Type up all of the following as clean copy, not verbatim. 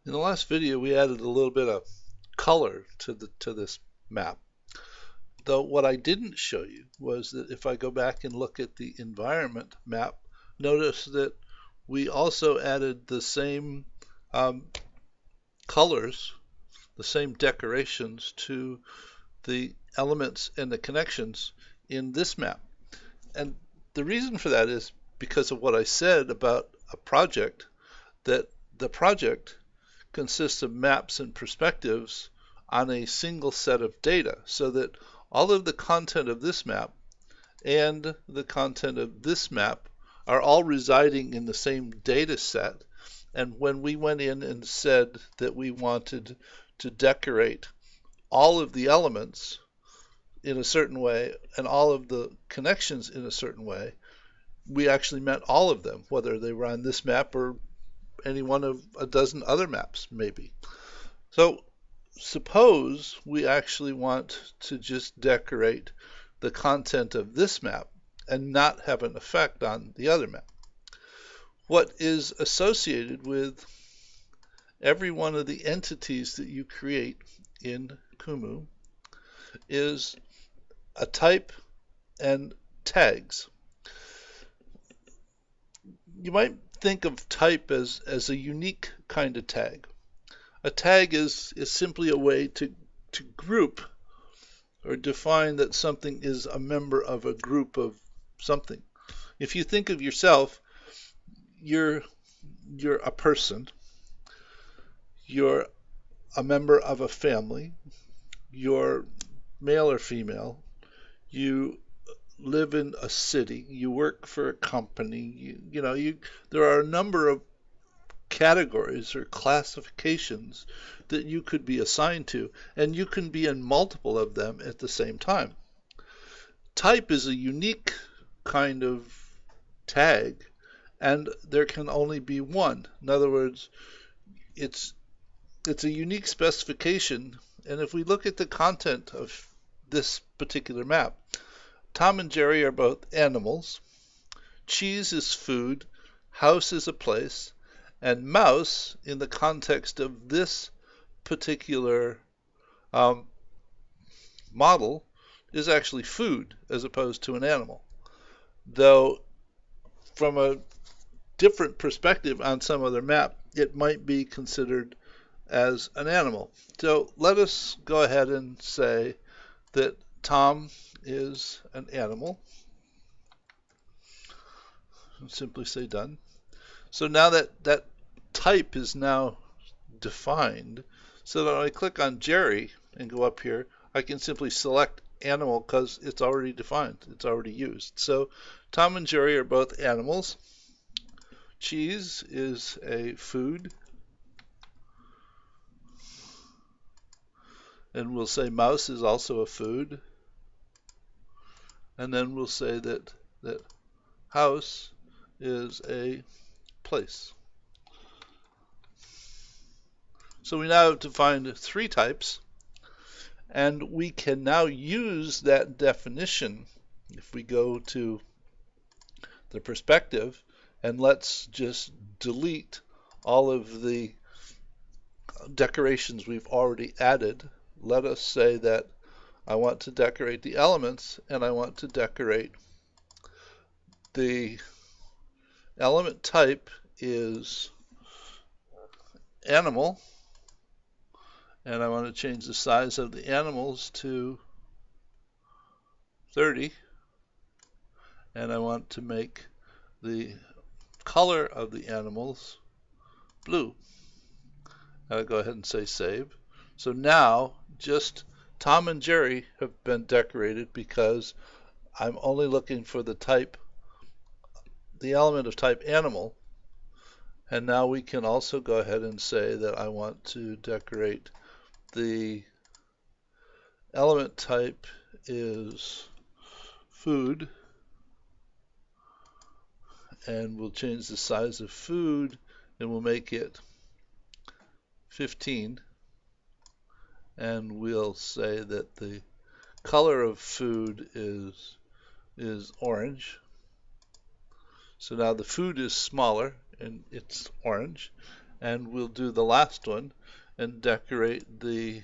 In the last video, we added a little bit of color to this map. Though what I didn't show you was that if I go back and look at the environment map, notice that we also added the same colors, the same decorations to the elements and the connections in this map. And the reason for that is because of what I said about a project, that the project consists of maps and perspectives on a single set of data, so that all of the content of this map and the content of this map are all residing in the same data set. And when we went in and said that we wanted to decorate all of the elements in a certain way and all of the connections in a certain way, we actually meant all of them, whether they were on this map or any one of a dozen other maps, maybe. So suppose we actually want to just decorate the content of this map and not have an effect on the other map. What is associated with every one of the entities that you create in Kumu is a type and tags. You might think of type as a unique kind of tag. A tag is simply a way to group or define that something is a member of a group of something. If you think of yourself, you're a person, you're a member of a family, you're male or female, you live in a city, you work for a company, there are a number of categories or classifications that you could be assigned to, and you can be in multiple of them at the same time. Type is a unique kind of tag, and there can only be one. In other words, it's a unique specification, and if we look at the content of this particular map, Tom and Jerry are both animals, cheese is food, house is a place, and mouse, in the context of this particular model, is actually food as opposed to an animal. Though from a different perspective on some other map, it might be considered as an animal. So let us go ahead and say that Tom is an animal. And simply say done. So now that type is now defined, so that when I click on Jerry and go up here, I can simply select animal because it's already defined, it's already used. So Tom and Jerry are both animals. Cheese is a food. And we'll say mouse is also a food. And then we'll say that house is a place. So we now have defined 3 types, and we can now use that definition. If we go to the perspective, and let's just delete all of the decorations we've already added. Let us say that I want to decorate the elements, and I want to decorate the element type is animal, and I want to change the size of the animals to 30, and I want to make the color of the animals blue. I'll go ahead and say save. So now just Tom and Jerry have been decorated because I'm only looking for the type, the element of type animal. And now we can also go ahead and say that I want to decorate the element type is food, and we'll change the size of food and we'll make it 15, and we'll say that the color of food is orange. So now the food is smaller and it's orange, and we'll do the last one and decorate the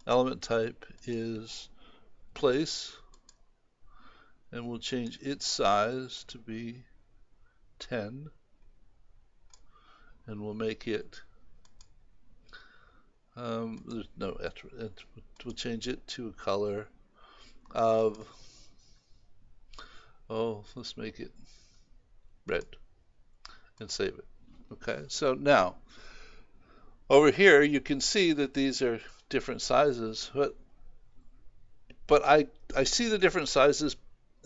element type is place, and we'll change its size to be 10, and we'll make it we'll change it to a color of, let's make it red and save it. Okay, so now over here you can see that these are different sizes, but I see the different sizes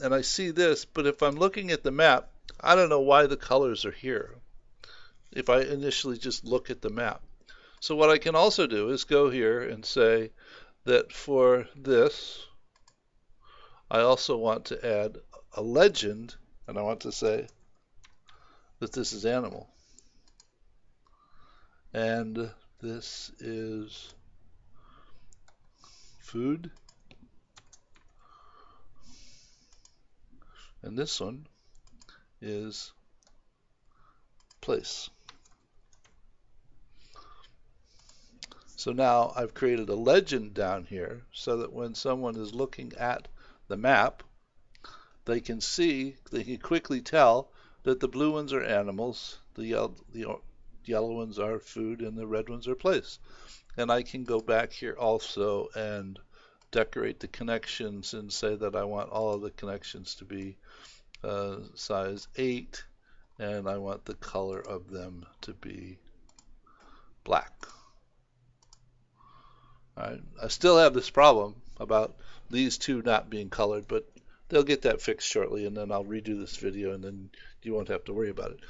and I see this, but if I'm looking at the map, I don't know why the colors are here if I initially just look at the map. So what I can also do is go here and say that for this, I also want to add a legend, and I want to say that this is animal. And this is food. And this one is place. So now I've created a legend down here so that when someone is looking at the map, they can quickly tell that the blue ones are animals, the yellow ones are food, and the red ones are place. And I can go back here also and decorate the connections and say that I want all of the connections to be size 8, and I want the color of them to be black. Right. I still have this problem about these two not being colored, but they'll get that fixed shortly, and then I'll redo this video, and then you won't have to worry about it.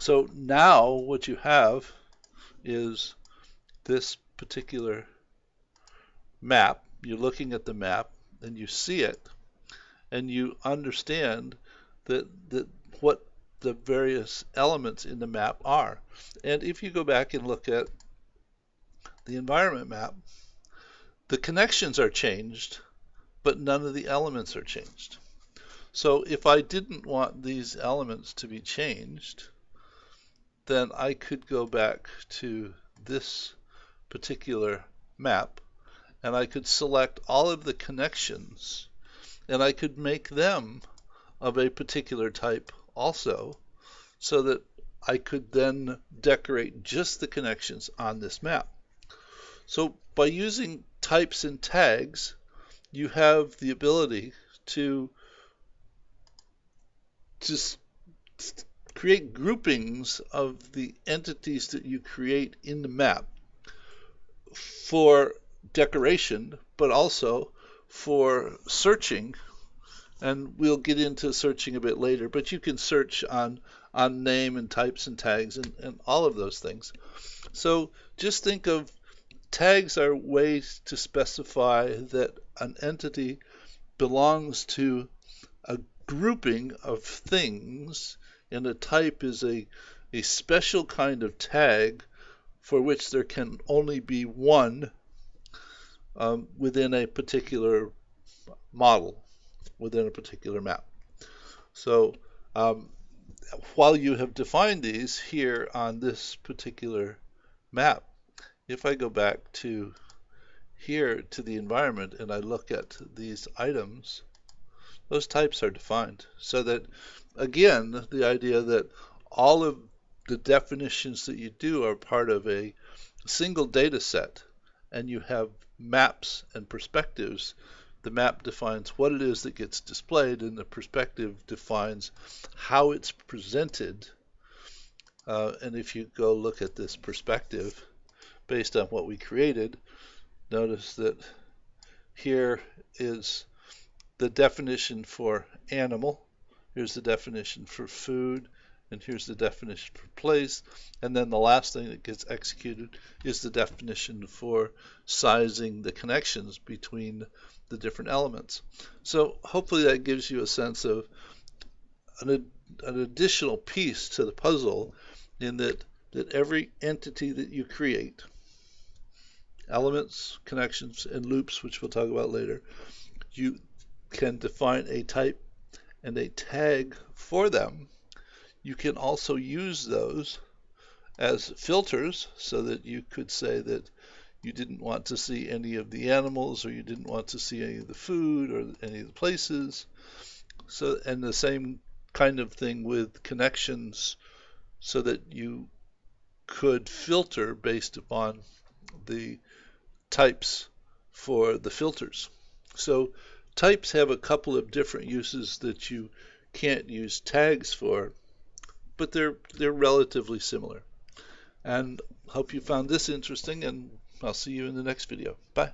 So now what you have is this particular map. You're looking at the map, and you see it, and you understand that what the various elements in the map are. And if you go back and look at the environment map, the connections are changed, but none of the elements are changed. So if I didn't want these elements to be changed, then I could go back to this particular map, and I could select all of the connections, and I could make them of a particular type also, so that I could then decorate just the connections on this map. So by using types and tags, you have the ability to just create groupings of the entities that you create in the map for decoration, but also for searching. And we'll get into searching a bit later, but you can search on name and types and tags and all of those things. So just think of tags are ways to specify that an entity belongs to a grouping of things, and a type is a special kind of tag for which there can only be one within a particular model, within a particular map. So while you have defined these here on this particular map, if I go back to here to the environment and I look at these items, those types are defined. So that, again, the idea that all of the definitions that you do are part of a single data set, and you have maps and perspectives. The map defines what it is that gets displayed, and the perspective defines how it's presented. And if you go look at this perspective based on what we created, notice that here is the definition for animal, here's the definition for food, and here's the definition for place, and then the last thing that gets executed is the definition for sizing the connections between the different elements. So hopefully that gives you a sense of an additional piece to the puzzle, in that every entity that you create, elements, connections, and loops, which we'll talk about later, you can define a type and a tag for them. you can also use those as filters so that you could say that you didn't want to see any of the animals, or you didn't want to see any of the food or any of the places. So, and the same kind of thing with connections, so that you could filter based upon the types for the filters. So types have a couple of different uses that you can't use tags for, but they're relatively similar. And hope you found this interesting, and I'll see you in the next video. Bye.